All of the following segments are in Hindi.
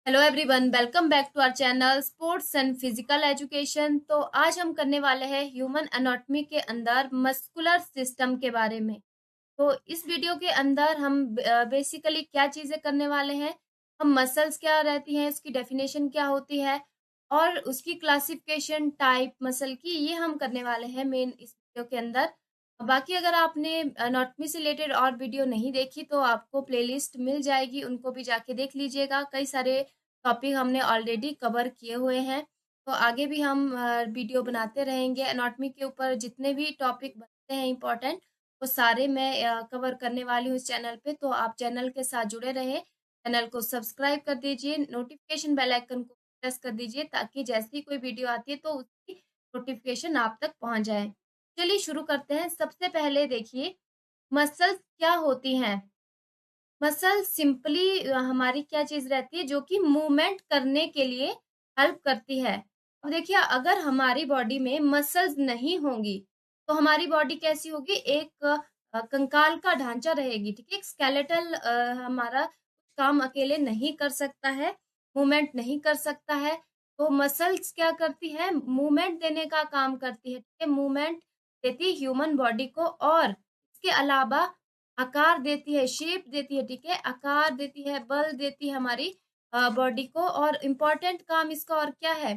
Hello everyone, welcome back to our channel sports and physical education. तो आज हम करने वाले हैं ह्यूमन एनाटॉमी के अंदर मस्कुलर सिस्टम के बारे में। तो इस वीडियो के अंदर हम बेसिकली क्या चीज़ें करने वाले हैं, हम मसल्स क्या रहती हैं, इसकी डेफिनेशन क्या होती है और उसकी क्लासिफिकेशन टाइप मसल की, ये हम करने वाले हैं मेन इस वीडियो के अंदर। बाकी अगर आपने एनाटॉमी से रिलेटेड और वीडियो नहीं देखी तो आपको प्लेलिस्ट मिल जाएगी, उनको भी जाके देख लीजिएगा। कई सारे टॉपिक हमने ऑलरेडी कवर किए हुए हैं, तो आगे भी हम वीडियो बनाते रहेंगे। एनाटॉमी के ऊपर जितने भी टॉपिक बनते हैं इम्पोर्टेंट, वो सारे मैं कवर करने वाली हूँ इस चैनल पे। तो आप चैनल के साथ जुड़े रहें, चैनल को सब्सक्राइब कर दीजिए, नोटिफिकेशन बेल आइकन को प्रेस कर दीजिए ताकि जैसी कोई वीडियो आती है तो उसकी नोटिफिकेशन आप तक पहुँच जाए। चलिए शुरू करते हैं। सबसे पहले देखिए, मसल्स क्या होती हैं। मसल सिंपली हमारी क्या चीज़ रहती है जो कि मूवमेंट करने के लिए हेल्प करती है। अब देखिए, अगर हमारी बॉडी में मसल्स नहीं होंगी, तो हमारी बॉडी कैसी होगी? एक कंकाल का ढांचा रहेगी, ठीक है? एक स्केलेटल हमारा काम अकेले नहीं कर सकता है, मूवमेंट नहीं कर सकता है। तो मसल्स क्या करती है? मूवमेंट देने का काम करती है, ठीक है? मूवमेंट देती है ह्यूमन बॉडी को और इसके अलावा आकार देती है, शेप देती है, ठीक है? आकार देती है, बल देती है हमारी बॉडी को। और इम्पोर्टेंट काम इसका और क्या है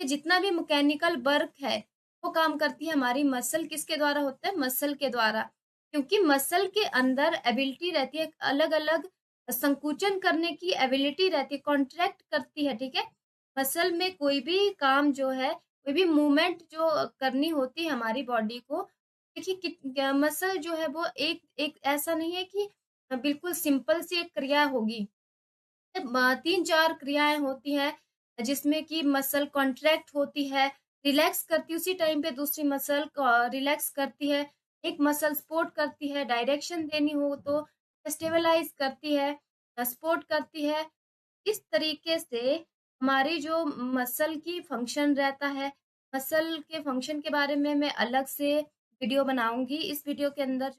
कि जितना भी मैकेनिकल वर्क है, वो काम करती है हमारी मसल। किसके द्वारा होता है? मसल के द्वारा। क्योंकि मसल के अंदर एबिलिटी रहती है, अलग-अलग संकुचन करने की एबिलिटी रहती है, कॉन्ट्रैक्ट करती है, ठीक है? मसल में कोई भी काम जो है, कोई भी मूवमेंट जो करनी होती है हमारी बॉडी को, देखिए मसल जो है वो एक एक ऐसा नहीं है कि बिल्कुल सिंपल सी एक क्रिया होगी। 3-4 क्रियाएँ होती हैं जिसमें कि मसल कॉन्ट्रैक्ट होती है, रिलैक्स करती है, उसी टाइम पे दूसरी मसल रिलैक्स करती है। एक मसल सपोर्ट करती है, डायरेक्शन देनी हो तो स्टेबलाइज़ करती है, सपोर्ट करती है। इस तरीके से हमारी जो मसल की फंक्शन रहता है, मसल के फंक्शन के बारे में मैं अलग से वीडियो बनाऊँगी। इस वीडियो के अंदर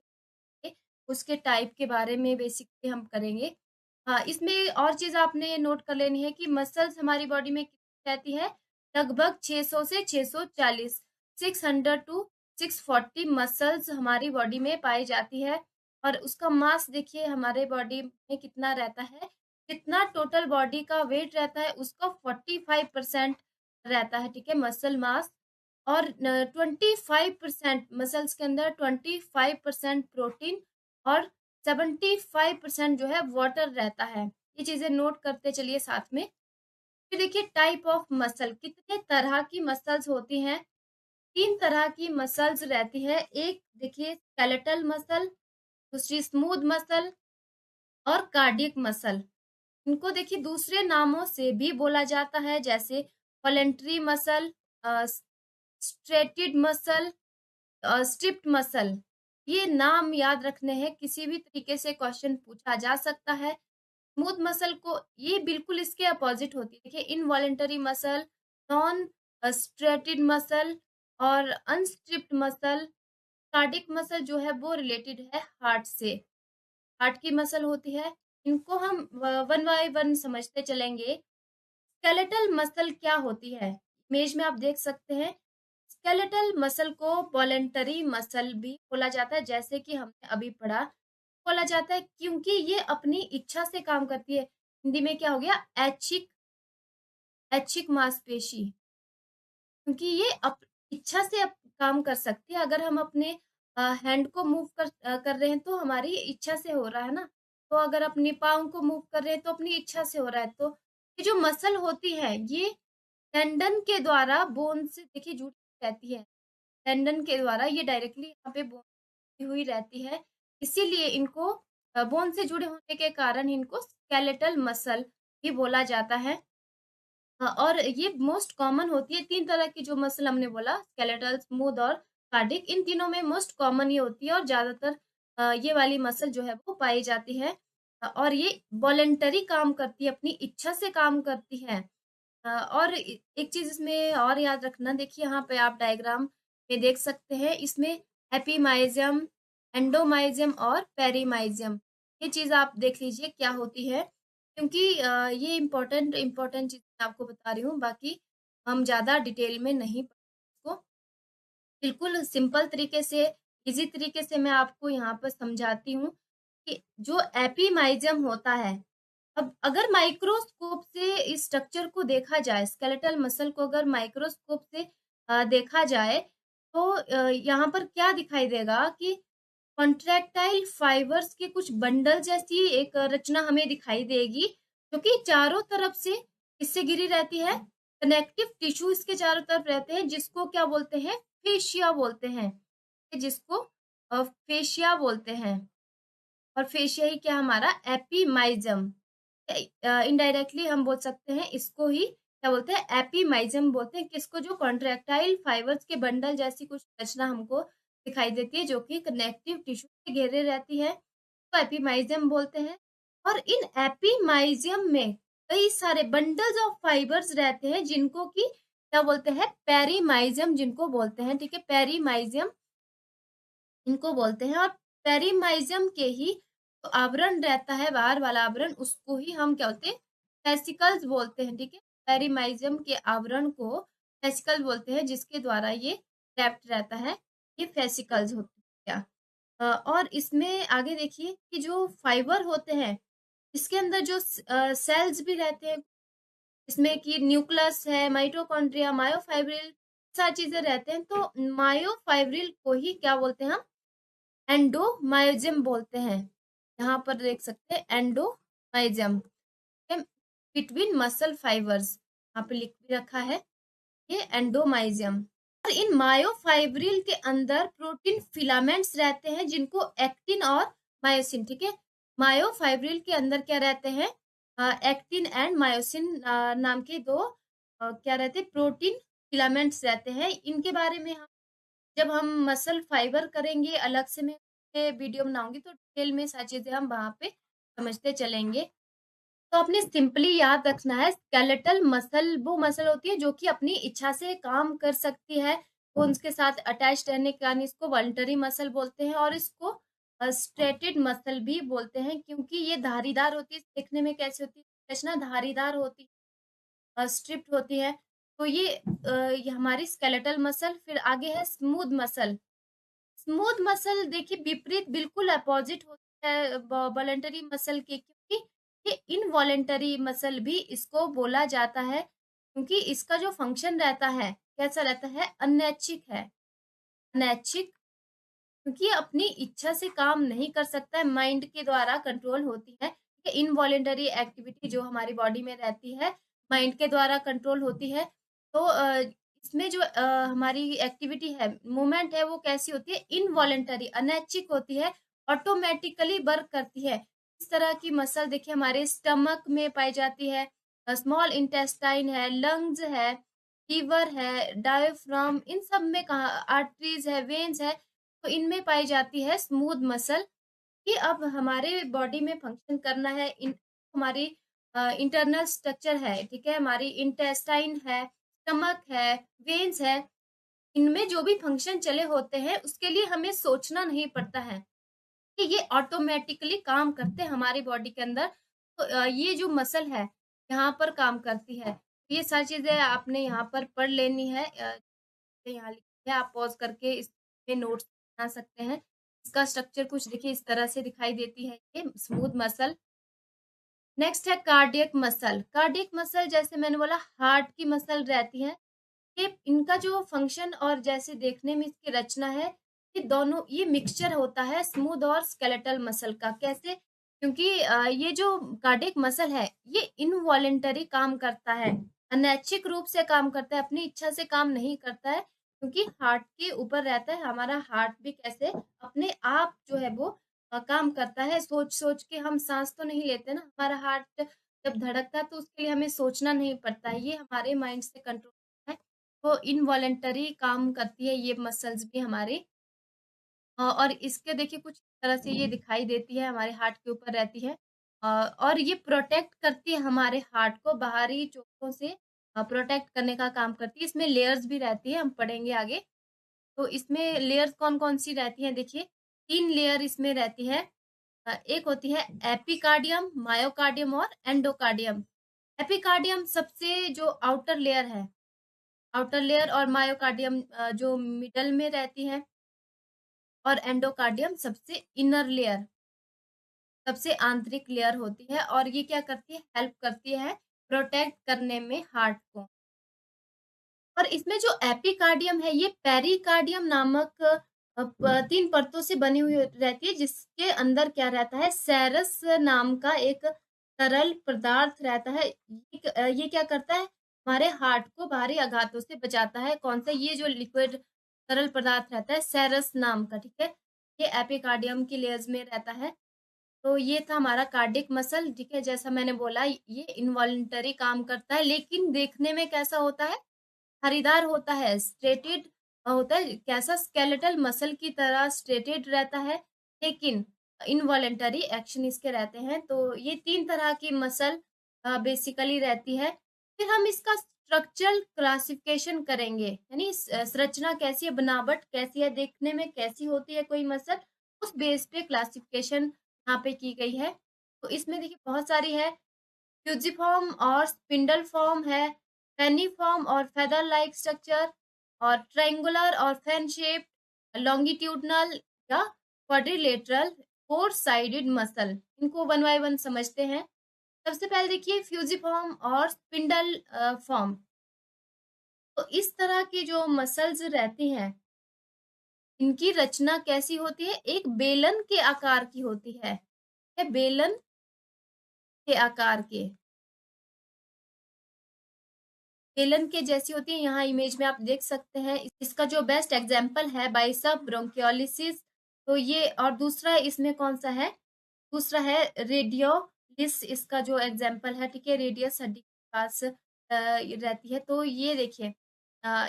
उसके टाइप के बारे में बेसिकली हम करेंगे। हाँ, इसमें और चीज़ आपने नोट कर लेनी है कि मसल्स हमारी बॉडी में कितनी रहती है, लगभग 600 से 640, 600 टू 640 मसल्स हमारी बॉडी में पाई जाती है। और उसका मास देखिए हमारे बॉडी में कितना रहता है, जितना टोटल बॉडी का वेट रहता है उसका 45% रहता है, ठीक है? Muscle mass. और 25% मसल्स के अंदर 25% प्रोटीन और 75% जो है वाटर रहता है। ये चीज़ें नोट करते चलिए साथ में। फिर देखिए, टाइप ऑफ मसल, कितने तरह की मसल्स होती हैं? 3 तरह की मसल्स रहती है। एक देखिए स्केलेटल मसल, दूसरी स्मूथ मसल और कार्डियक मसल। इनको देखिए दूसरे नामों से भी बोला जाता है, जैसे वॉलेंटरी मसल, अ, स्ट्रेटेड मसल, स्ट्रिप्ड मसल। ये नाम याद रखने हैं, किसी भी तरीके से क्वेश्चन पूछा जा सकता है। स्मूथ मसल को ये बिल्कुल इसके अपोजिट होती है। देखिए, involuntary muscle, non striated muscle और अनस्ट्रिप्ड मसल। कार्डिक मसल जो है वो रिलेटेड है हार्ट से, हार्ट की मसल होती है। इनको हम वन बाय वन समझते चलेंगे। स्केलेटल मसल क्या होती है? इमेज में आप देख सकते हैं। स्केलेटल मसल को वॉलेंटरी मसल भी बोला जाता है, जैसे कि हमने अभी पढ़ा। बोला जाता है क्योंकि ये अपनी इच्छा से काम करती है। हिंदी में क्या हो गया? ऐच्छिक, ऐच्छिक मांसपेशी। क्योंकि ये इच्छा से काम कर सकती है। अगर हम अपने हैंड को मूव कर रहे हैं तो हमारी इच्छा से हो रहा है ना। तो अगर अपने पाँव को मूव कर रहे हैं तो अपनी इच्छा से हो रहा है। तो ये जो मसल होती है ये टेंडन के द्वारा बोन से देखिए जुड़ी रहती है। टेंडन के द्वारा ये डायरेक्टली यहाँ पे बोन जुड़ी हुई रहती है। इसीलिए इनको बोन से जुड़े होने के कारण इनको स्केलेटल मसल भी बोला जाता है। हाँ, और ये मोस्ट कॉमन होती है। 3 तरह की जो मसल हमने बोला, स्केलेटल, स्मूथ और कार्डिक, इन तीनों में मोस्ट कॉमन ये होती है और ज़्यादातर ये वाली मसल जो है वो पाई जाती है। और ये वॉलंटरी काम करती है, अपनी इच्छा से काम करती है। और एक चीज़ इसमें और याद रखना, देखिए यहाँ पे आप डायग्राम में देख सकते हैं, इसमें एपिमाइज़ियम, एंडोमाइज़ियम और पेरिमाइज़ियम, ये चीज़ आप देख लीजिए क्या होती है। क्योंकि ये इम्पोर्टेंट इम्पोर्टेंट चीज़ मैं आपको बता रही हूँ, बाकी हम ज़्यादा डिटेल में नहीं इसको बिल्कुल सिंपल तरीके से, ईज़ी तरीके से मैं आपको यहाँ पर समझाती हूँ कि जो एपिमाइज़म होता है, अब अगर माइक्रोस्कोप से इस स्ट्रक्चर को देखा जाए, स्केलेटल मसल को अगर माइक्रोस्कोप से देखा जाए, तो यहाँ पर क्या दिखाई देगा कि कॉन्ट्रैक्टाइल फाइबर्स के कुछ बंडल जैसी एक रचना हमें दिखाई देगी, जो कि चारों तरफ से किससे घिरी रहती है? कनेक्टिव टिश्यू इसके चारों तरफ रहते हैं, जिसको क्या बोलते हैं? फेशिया बोलते हैं। जिसको फेशिया बोलते हैं। और फेशिया ही क्या हमारा एपिमाइजम। इनडायरेक्टली हम बोल सकते हैं इसको ही क्या बोलते हैं? एपिमाइजम बोलते हैं, किसको? जो कॉन्ट्रैक्टाइल फाइबर्स के बंडल जैसी कुछ रचना हमको दिखाई देती है, जो कि कनेक्टिव टिश्यू से घेरे रहती है, तो एपिमाइजम बोलते हैं। और इन एपिमाइजियम में कई सारे बंडल्स ऑफ फाइबर्स रहते हैं, जिनको कि क्या बोलते हैं? पेरीमाइजियम जिनको बोलते हैं, ठीक है? पेरीमाइजियम इनको बोलते हैं। और पेरीमाइजियम के ही जो आवरण रहता है, बाहर वाला आवरण, उसको ही हम क्या बोलते हैं? वेसिकल्स बोलते हैं, ठीक है? पेरीमाइजियम के आवरण को वेसिकल बोलते हैं, जिसके द्वारा ये रैप्ड रहता है, ये वेसिकल्स होते हैं क्या। और इसमें आगे देखिए कि जो फाइबर होते हैं, इसके अंदर जो सेल्स भी रहते हैं, इसमें कि न्यूक्लियस है, माइटोकॉन्ड्रिया, मायोफाइब्रिल, सारी चीजें रहते हैं। तो मायोफाइब्रिल को ही क्या बोलते हैं हम? एंडोमाइजियम बोलते हैं। यहाँ पर देख सकते हैं एंडोमाइजियम बिटवीन मसल फाइबर्स, यहाँ पे लिख भी रखा है ये एंडोमाइजियम। और इन मायोफाइब्रिल के अंदर प्रोटीन फिलामेंट्स रहते हैं, जिनको एक्टिन और मायोसिन, ठीक है? मायोफाइब्रिल के अंदर क्या रहते हैं? एक्टिन एंड मायोसिन नाम के दो क्या रहते हैं? प्रोटीन फिलामेंट्स रहते हैं। इनके बारे में जब हम मसल फाइबर करेंगे, अलग से मैं वीडियो बनाऊँगी, तो डिटेल में सारी चीज़ें हम वहाँ पे समझते चलेंगे। तो आपने सिंपली याद रखना है, स्केलेटल मसल वो मसल होती है जो कि अपनी इच्छा से काम कर सकती है, वो उनके साथ अटैच रहने के कारण इसको वॉलंटरी मसल बोलते हैं। और इसको स्ट्रेटेड मसल भी बोलते हैं, क्योंकि ये धारीदार होती है। देखने में कैसी होती है? रचना धारीदार होती है, स्ट्रिप्ड होती है। तो ये हमारी स्केलेटल मसल। फिर आगे है स्मूथ मसल। स्मूथ मसल देखिए विपरीत, बिल्कुल अपोजिट होता है वॉलंटरी मसल के, क्योंकि ये इनवॉलंटरी मसल भी इसको बोला जाता है, क्योंकि इसका जो फंक्शन रहता है कैसा रहता है? अनैच्छिक है। अनैच्छिक, क्योंकि ये अपनी इच्छा से काम नहीं कर सकता है, माइंड के द्वारा कंट्रोल होती है। इनवॉलेंटरी एक्टिविटी जो हमारी बॉडी में रहती है, माइंड के द्वारा कंट्रोल होती है। तो इसमें जो हमारी एक्टिविटी है, मूवमेंट है, वो कैसी होती है? इनवॉलेंटरी, अनैच्छिक होती है, ऑटोमेटिकली वर्क करती है। इस तरह की मसल देखिए हमारे स्टमक में पाई जाती है, स्मॉल इंटेस्टाइन है, लंग्स है, लीवर है, डायफ्राम, इन सब में कहा आर्टरीज है, वेन्स है, तो इनमें पाई जाती है स्मूथ मसल। कि अब हमारे बॉडी में फंक्शन करना है, इन हमारी इंटरनल स्ट्रक्चर है, ठीक है? हमारी इंटेस्टाइन है, स्टमक है, वेन्स है, इनमें जो भी फंक्शन चले होते हैं, उसके लिए हमें सोचना नहीं पड़ता है, कि ये ऑटोमेटिकली काम करते हैं हमारी बॉडी के अंदर। तो ये जो मसल है, यहाँ पर काम करती है। ये सारी चीज़ें आपने यहाँ पर पढ़ लेनी है। यहाँ लिखी है, आप पॉज़ करके इसमें नोट्स बना सकते हैं। इसका स्ट्रक्चर कुछ देखिए इस तरह से दिखाई देती है ये स्मूथ मसल। नेक्स्ट है कार्डियक मसल। कार्डियक मसल जैसे मैंने बोला हार्ट की मसल रहती है। ये इनका जो फंक्शन और जैसे देखने में इसकी रचना है, ये दोनों ये मिक्सचर होता है स्मूथ और स्केलेटल मसल का। कैसे? क्योंकि ये जो कार्डियक मसल है, ये इनवॉलेंटरी काम करता है, अनैच्छिक रूप से काम करता है, अपनी इच्छा से काम नहीं करता है, क्योंकि हार्ट के ऊपर रहता है। हमारा हार्ट भी कैसे अपने आप जो है वो काम करता है, सोच-सोच के हम साँस तो नहीं लेते ना, हमारा हार्ट जब धड़कता है तो उसके लिए हमें सोचना नहीं पड़ता है, ये हमारे माइंड से कंट्रोल है। तो इनवॉलंटरी काम करती है ये मसल्स भी हमारी। और इसके देखिए कुछ इस तरह से ये दिखाई देती है, हमारे हार्ट के ऊपर रहती है। और ये प्रोटेक्ट करती है हमारे हार्ट को बाहरी चोटों से, प्रोटेक्ट करने का काम करती है। इसमें लेयर्स भी रहती है, हम पढ़ेंगे आगे। तो इसमें लेयर्स कौन-कौन सी रहती हैं देखिए, 3 लेयर इसमें रहती है। एक होती है एपिकार्डियम, मायोकार्डियम और एंडोकार्डियम। एपिकार्डियम सबसे जो आउटर लेयर है, आउटर लेयर, और मायोकार्डियम जो मिडल में रहती है, और एंडोकार्डियम सबसे इनर लेयर, सबसे आंतरिक लेयर होती है। और ये क्या करती है, हेल्प करती है प्रोटेक्ट करने में हार्ट को। और इसमें जो एपिकार्डियम है ये पेरिकार्डियम नामक 3 परतों से बनी हुई रहती है, जिसके अंदर क्या रहता है, सेरस नाम का एक तरल पदार्थ रहता है। ये क्या करता है, हमारे हार्ट को भारी आघातों से बचाता है। कौन सा, ये जो लिक्विड तरल पदार्थ रहता है सेरस नाम का, ठीक है, ये एपिकार्डियम की लेयर्स में रहता है। तो ये था हमारा कार्डिक मसल, ठीक है। जैसा मैंने बोला ये इनवॉलंटरी काम करता है, लेकिन देखने में कैसा होता है, धारीदार होता है, स्ट्रेटेड होता है, कैसा, स्केलेटल मसल की तरह स्ट्रेटेड रहता है, लेकिन इनवॉलंटरी एक्शन इसके रहते हैं। तो ये 3 तरह की मसल बेसिकली रहती है। फिर हम इसका स्ट्रक्चरल क्लासिफिकेशन करेंगे, यानी संरचना कैसी है, बनावट कैसी है, देखने में कैसी होती है कोई मसल, उस बेस पे क्लासिफिकेशन यहाँ पे की गई है। तो इसमें देखिए बहुत सारी है, फ्यूजिफॉर्म और स्पिंडल फॉर्म है, पेनिफॉर्म और फेदर लाइक स्ट्रक्चर, और ट्रायंगुलर और फैन शेप, लॉन्गिट्यूडनल या क्वाड्रिलेटरल, फोर साइडेड मसल। इनको वन बाय वन समझते हैं। सबसे पहले देखिए फ्यूजिफॉर्म और स्पिंडल फॉर्म। तो इस तरह की जो मसल्स रहती हैं, इनकी रचना कैसी होती है, एक बेलन के आकार की होती है, बेलन के आकार के, बेलन के जैसी होती है। यहाँ इमेज में आप देख सकते हैं। इसका जो बेस्ट एग्जाम्पल है बाइसेप ब्रोंकियोलिसिस। तो ये, और दूसरा इसमें कौन सा है, दूसरा है रेडियोलिस, इसका जो एग्जाम्पल है, ठीक है, रेडियस हड्डी के पास रहती है। तो ये देखिए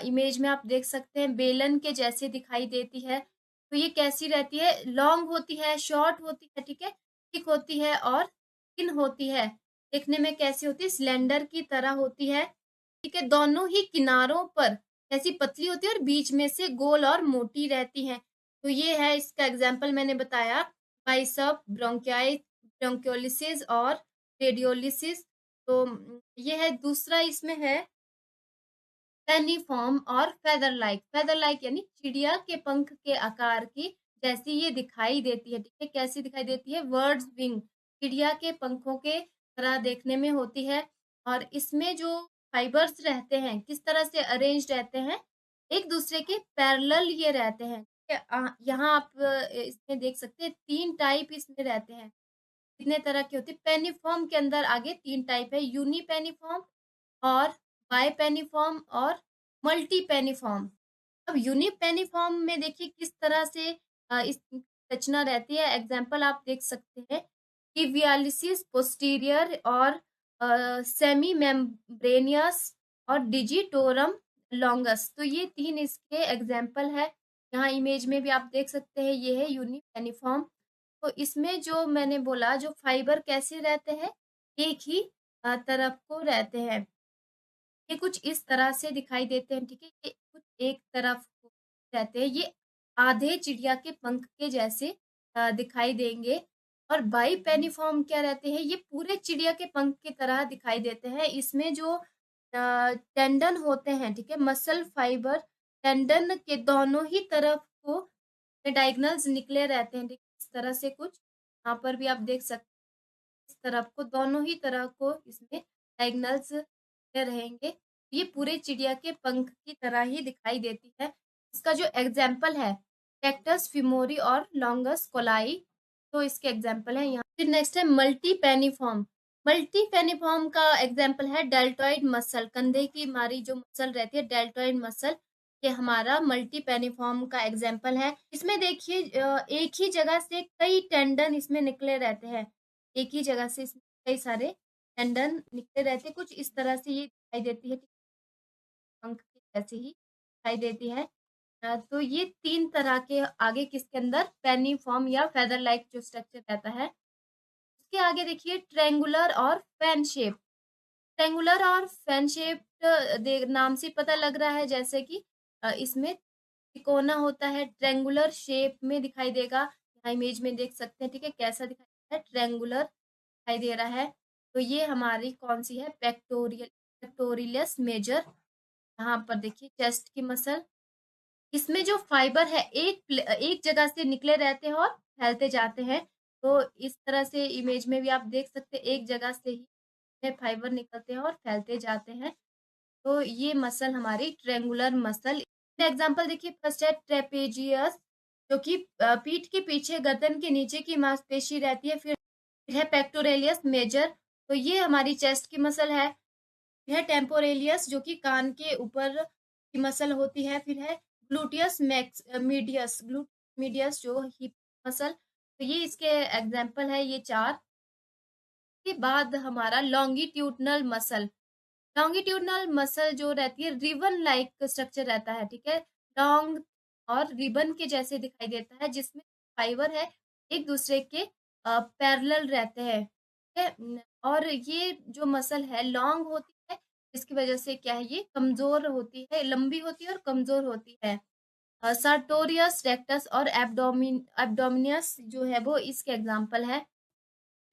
इमेज में आप देख सकते हैं, बेलन के जैसे दिखाई देती है। तो ये कैसी रहती है, लॉन्ग होती है, शॉर्ट होती है, ठीक है, थिक होती है और थिन होती है। देखने में कैसी होती है, सिलेंडर की तरह होती है, ठीक है। दोनों ही किनारों पर ऐसी पतली होती है और बीच में से गोल और मोटी रहती है। तो ये है इसका एग्जाम्पल मैंने बताया, बाइसेप ब्रोंकियोलिसिस और रेडियोलिसिस। तो ये है। दूसरा इसमें है पेनिफॉर्म और फेदर लाइक। फेदर लाइक यानी चिड़िया के पंख के आकार की, जैसी ये दिखाई देती है, ठीक है, कैसी दिखाई देती है, बर्ड्स विंग, चिड़िया के पंखों के तरह देखने में होती है। और इसमें जो फाइबर्स रहते हैं किस तरह से अरेंज रहते हैं, एक दूसरे के पैरेलल ये रहते हैं, ठीक है। यहाँ आप इसमें देख सकते हैं 3 टाइप इसमें रहते हैं। कितने तरह के होते हैं, पेनिफॉर्म के अंदर आगे 3 टाइप है, यूनिपेनिफॉर्म और बाइपेनिफॉर्म और मल्टीपेनिफॉर्म। अब यूनिपेनिफॉर्म में देखिए किस तरह से इस रचना रहती है। एग्जाम्पल आप देख सकते हैं, टिबियालिसिस पोस्टीरियर और सेमी मेम्ब्रेनियस और डिजिटोरम लॉन्गस। तो ये 3 इसके एग्जाम्पल है। यहाँ इमेज में भी आप देख सकते हैं, ये है यूनिपेनिफॉर्म। तो इसमें जो मैंने बोला, जो फाइबर कैसे रहते हैं, एक ही तरफ को रहते हैं। ये कुछ इस तरह से दिखाई देते हैं, ठीक है। ये कुछ एक तरफ को रहते हैं, ये आधे चिड़िया के पंख के जैसे दिखाई देंगे। और बाइपेनिफॉर्म क्या रहते हैं, ये पूरे चिड़िया के पंख की तरह दिखाई देते हैं। इसमें जो टेंडन होते हैं, ठीक है, मसल फाइबर टेंडन के दोनों ही तरफ को डायगोनल्स निकले रहते हैं, ठीक है। इस तरह से कुछ यहाँ पर भी आप देख सकते हैं, इस तरफ को, दोनों ही तरह को इसमें डायगोनल्स रहेंगे। ये पूरे चिड़िया के पंख की तरह ही दिखाई देती है। इसका जो एग्जाम्पल है, कैक्टस फिमोरी और लॉन्गस कोलाई, तो इसके एग्जाम्पल है यहाँ। फिर नेक्स्ट है मल्टीपेनिफॉर्म। मल्टीपेनिफॉर्म का एग्जाम्पल है डेल्टॉइड मसल, कंधे की हमारी जो मसल रहती है डेल्टॉइड मसल, ये हमारा मल्टीपेनिफॉर्म का एग्जाम्पल है। इसमें देखिए एक ही जगह से कई टेंडन इसमें निकले रहते हैं, एक ही जगह से इसमें कई सारे टेंडन निकले रहते हैं। कुछ इस तरह से ये दिखाई देती है, पंख की जैसे ही दिखाई देती है। तो ये 3 तरह के आगे किसके अंदर, पेनिफॉर्म या फेदर लाइक जो स्ट्रक्चर रहता है। उसके आगे देखिए ट्रायंगुलर और फैन शेप। ट्रायंगुलर और फैन शेप नाम से पता लग रहा है जैसे कि इसमें तिकोना होता है, ट्रायंगुलर शेप में दिखाई देगा। इमेज में देख सकते हैं, ठीक है, कैसा दिखाई दे रहा है, ट्रायंगुलर दिखाई दे रहा है। तो ये हमारी कौन-सी है, पेक्टोरियस मेजर। यहाँ पर देखिए चेस्ट की मसल, इसमें जो फाइबर है एक जगह से निकले रहते हैं और फैलते जाते हैं। तो इस तरह से इमेज में भी आप देख सकते हैं, एक जगह से ही ये फाइबर निकलते हैं और फैलते जाते हैं। तो ये मसल हमारी ट्रायंगुलर मसल। एग्जांपल देखिए, फर्स्ट है ट्रेपेजियस, जो कि पीठ के पीछे गर्दन के नीचे की मांसपेशी रहती है। फिर है पेक्टोरेलियस मेजर, तो ये हमारी चेस्ट की मसल है। फिर है टेम्पोरेलियस, जो कि कान के ऊपर की मसल होती है। फिर है ग्लूटियस मैक्स मीडियस, मीडियस जो हिप मसल। तो ये इसके एग्जांपल है, ये 4। के बाद हमारा लॉन्गिट्यूडनल मसल। लॉन्गिट्यूडनल मसल जो रहती है, रिबन लाइक स्ट्रक्चर रहता है, ठीक है, लॉन्ग और रिबन के जैसे दिखाई देता है, जिसमें फाइबर है एक दूसरे के पैरेलल रहते हैं, ठीक है। और ये जो मसल है लॉन्ग होती है, इसकी वजह से क्या है, ये कमजोर होती है, लंबी होती है और कमजोर होती है। सर्टोरियस रेक्टस और एब्डोमिनस जो है वो इसके एग्जाम्पल है।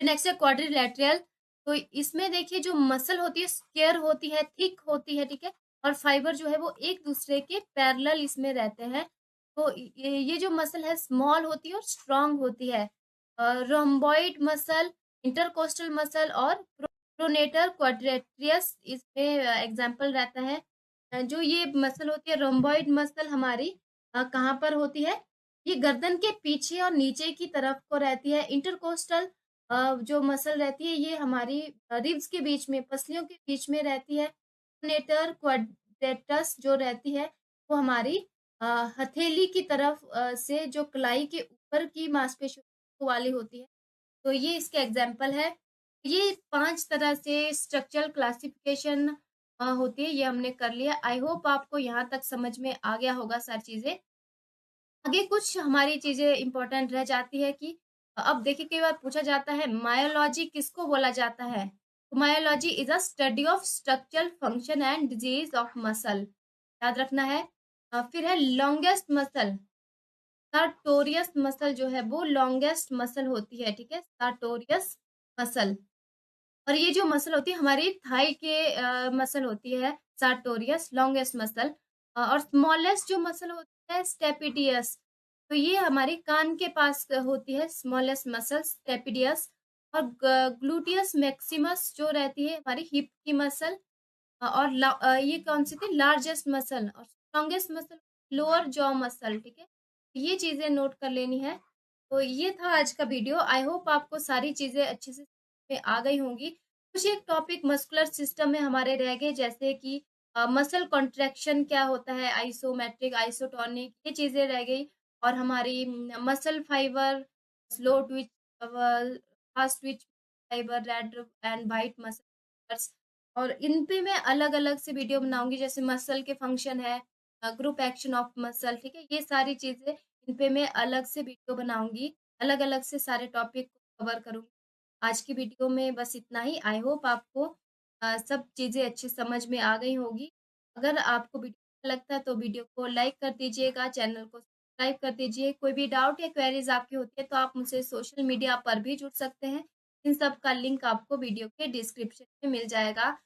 नेक्स्ट है क्वाड्रिलेटरल, तो इसमें देखिए जो मसल होती है स्क्वायर होती है, थिक होती है, ठीक है, और फाइबर जो है वो एक दूसरे के पैरेलल इसमें रहते हैं। तो ये जो मसल है स्मॉल होती है और स्ट्रांग होती है। रोम्बॉइड मसल, इंटरकोस्टल मसल और प्रोनेटर क्वाड्रेट्रियस इसमें एग्जाम्पल रहता है। जो ये मसल होती है रोम्बॉइड मसल हमारी कहाँ पर होती है, ये गर्दन के पीछे और नीचे की तरफ को रहती है। इंटरकोस्टल जो मसल रहती है ये हमारी रिब्स के बीच में, पसलियों के बीच में रहती है। नेटर क्वाड्रेटस जो रहती है वो हमारी अ, हथेली की तरफ से जो कलाई के ऊपर की मांसपेशियों वाली होती है। तो ये इसके एग्जाम्पल है। ये 5 तरह से स्ट्रक्चरल क्लासिफिकेशन होती है, ये हमने कर लिया। आई होप आपको यहाँ तक समझ में आ गया होगा सारी चीज़ें। आगे कुछ हमारी चीज़ें इम्पोर्टेंट रह जाती है कि अब देखिए कई बार पूछा जाता है मायोलॉजी किसको बोला जाता है? तो myology is a study of structural function and disease of muscle, याद रखना है। फिर है लॉन्गेस्ट मसल, सार्टोरियस मसल जो है वो लॉन्गेस्ट मसल होती है, ठीक है? Sartorius muscle. और ये जो मसल होती है हमारी थाई के मसल होती है सार्टोरियस लॉन्गेस्ट मसल। और स्मॉलेस्ट जो मसल होती है स्टेपिडियस, तो ये हमारी कान के पास होती है स्मॉलेस्ट मसल स्टेपिडियस। और ग्लूटियस मैक्सिमस जो रहती है हमारी हिप की मसल। और ये कौन सी थी, लार्जेस्ट मसल। और strongest muscle lower jaw muscle, ठीक है। ये चीजें नोट कर लेनी है। तो ये था आज का वीडियो। आई होप आपको सारी चीजें अच्छे से समझ में आ गई होंगी। कुछ एक टॉपिक मस्कुलर सिस्टम में हमारे रह गए, जैसे कि मसल कॉन्ट्रैक्शन क्या होता है, आइसोमेट्रिक आइसोटोनिक, ये चीजें रह गई। और हमारी muscle fibre, slow Twitch, fast Twitch fibre, red and white muscle. और इन पे मैं अलग-अलग से वीडियो बनाऊँगी, जैसे मसल के फंक्शन है, ग्रुप एक्शन ऑफ मसल, ठीक है? ये सारी चीज़ें इन पे मैं अलग से वीडियो बनाऊँगी, अलग-अलग से सारे टॉपिक को कवर करूँगी। आज की वीडियो में बस इतना ही। आई होप आपको सब चीज़ें अच्छे समझ में आ गई होंगी। अगर आपको वीडियो अच्छा लगता है तो वीडियो को लाइक कर दीजिएगा, चैनल को सब्सक्राइब कर दीजिए। कोई भी डाउट या क्वेरीज़ आपकी होती है तो आप मुझसे सोशल मीडिया पर भी जुड़ सकते हैं। इन सब का लिंक आपको वीडियो के डिस्क्रिप्शन में मिल जाएगा।